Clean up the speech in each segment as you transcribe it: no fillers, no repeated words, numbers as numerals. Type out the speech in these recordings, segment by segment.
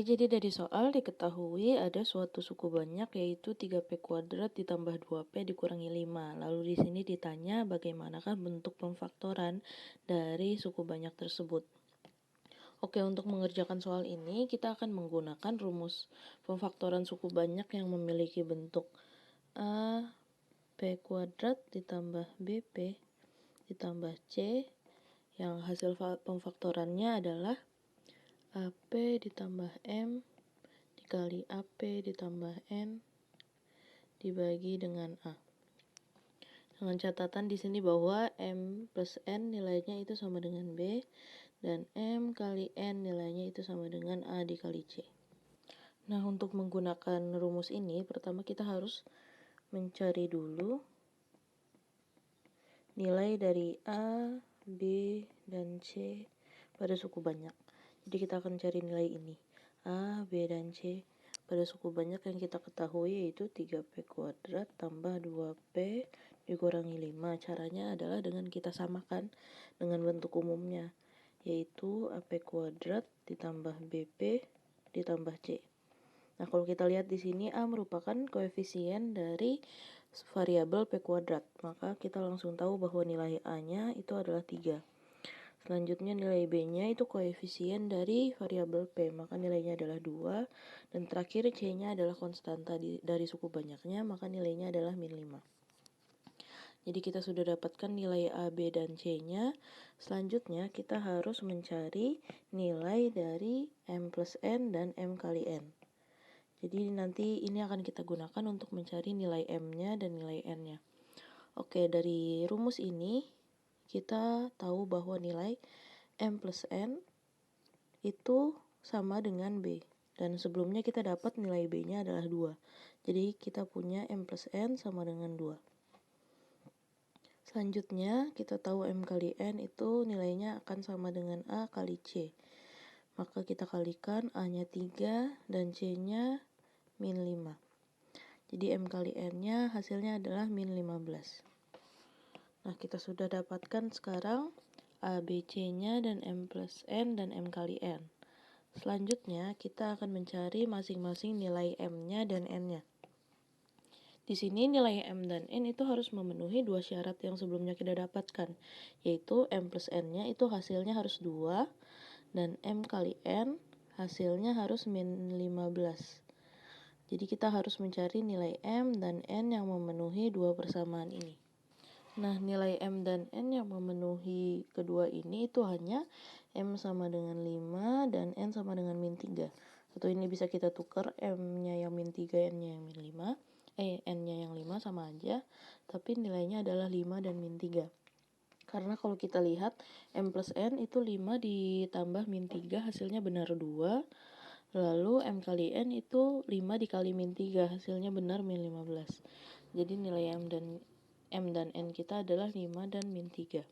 Oke, jadi dari soal diketahui ada suatu suku banyak yaitu 3P kuadrat ditambah 2P dikurangi 5. Lalu di sini ditanya bagaimanakah bentuk pemfaktoran dari suku banyak tersebut. Oke, untuk mengerjakan soal ini kita akan menggunakan rumus pemfaktoran suku banyak yang memiliki bentuk A P kuadrat ditambah BP ditambah C yang hasil pemfaktorannya adalah AP ditambah M dikali AP ditambah N dibagi dengan A. Dengan catatan di sini bahwa M plus N nilainya itu sama dengan B dan M kali N nilainya itu sama dengan A dikali C. Nah, untuk menggunakan rumus ini pertama kita harus mencari dulu nilai dari A, B, dan C pada suku banyak. Jadi kita akan cari nilai ini. A, B, dan C pada suku banyak yang kita ketahui yaitu 3P kuadrat tambah 2P dikurangi 5. Caranya adalah dengan kita samakan dengan bentuk umumnya, yaitu AP kuadrat ditambah BP ditambah C. Nah, kalau kita lihat di sini A merupakan koefisien dari variabel P kuadrat, maka kita langsung tahu bahwa nilai A-nya itu adalah 3. Selanjutnya nilai B-nya itu koefisien dari variabel P, maka nilainya adalah 2. Dan terakhir C-nya adalah konstanta dari suku banyaknya, maka nilainya adalah min 5. Jadi kita sudah dapatkan nilai A, B, dan C-nya. Selanjutnya kita harus mencari nilai dari M plus N dan M kali N. Jadi nanti ini akan kita gunakan untuk mencari nilai M-nya dan nilai N-nya. Oke, dari rumus ini kita tahu bahwa nilai M plus N itu sama dengan B. Dan sebelumnya kita dapat nilai B-nya adalah 2. Jadi kita punya M plus N sama dengan 2. Selanjutnya kita tahu M kali N itu nilainya akan sama dengan A kali C. Maka kita kalikan A-nya 3 dan C-nya min 5. Jadi M kali N-nya hasilnya adalah min 15. Nah, kita sudah dapatkan sekarang A, B, C-nya dan M plus N dan M kali N. Selanjutnya, kita akan mencari masing-masing nilai M-nya dan N-nya. Di sini nilai M dan N itu harus memenuhi dua syarat yang sebelumnya kita dapatkan, yaitu M plus N-nya itu hasilnya harus 2, dan M kali N hasilnya harus min 15. Jadi kita harus mencari nilai M dan N yang memenuhi dua persamaan ini. Nah, nilai M dan N yang memenuhi kedua ini itu hanya M sama dengan 5 dan N sama dengan min 3. Atau ini bisa kita tukar, M-nya yang min 3, N-nya yang min 5. N-nya yang 5 sama aja, tapi nilainya adalah 5 dan min 3. Karena kalau kita lihat M plus N itu 5 ditambah min 3 hasilnya benar 2. Lalu M kali N itu 5 dikali min 3 hasilnya benar min 15. Jadi nilai M dan N kita adalah 5 dan min 3.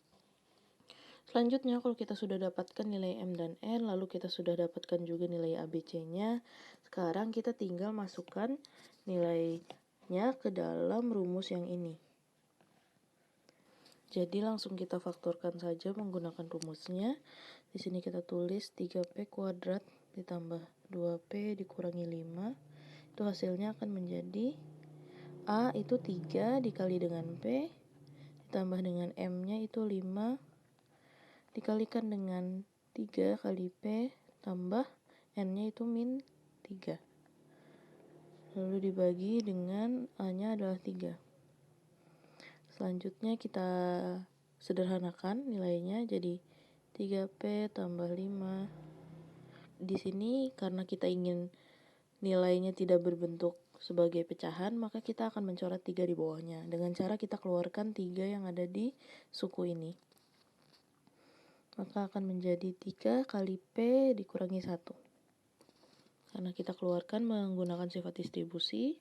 Selanjutnya kalau kita sudah dapatkan nilai M dan N, lalu kita sudah dapatkan juga nilai ABC-nya, sekarang kita tinggal masukkan nilainya ke dalam rumus yang ini. Jadi langsung kita faktorkan saja menggunakan rumusnya. Di sini kita tulis 3P kuadrat ditambah 2P dikurangi 5. Itu hasilnya akan menjadi A itu 3 dikali dengan P ditambah dengan M-nya itu 5 dikalikan dengan 3 kali P tambah N-nya itu min 3. Lalu dibagi dengan A-nya adalah 3. Selanjutnya kita sederhanakan nilainya jadi 3P tambah 5. Di sini karena kita ingin nilainya tidak berbentuk sebagai pecahan, maka kita akan mencoret 3 di bawahnya. Dengan cara kita keluarkan 3 yang ada di suku ini. Maka akan menjadi 3 kali P dikurangi 1. Karena kita keluarkan menggunakan sifat distribusi.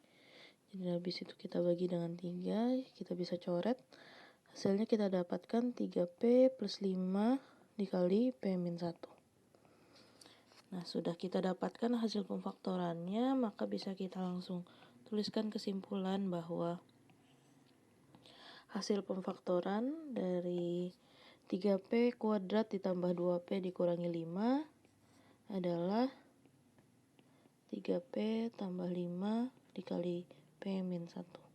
Jadi habis itu kita bagi dengan 3, kita bisa coret. Hasilnya kita dapatkan 3P plus 5 dikali P min 1. Nah, sudah kita dapatkan hasil pemfaktorannya, maka bisa kita langsung tuliskan kesimpulan bahwa hasil pemfaktoran dari 3P kuadrat ditambah 2P dikurangi 5 adalah 3P tambah 5 dikali P min 1.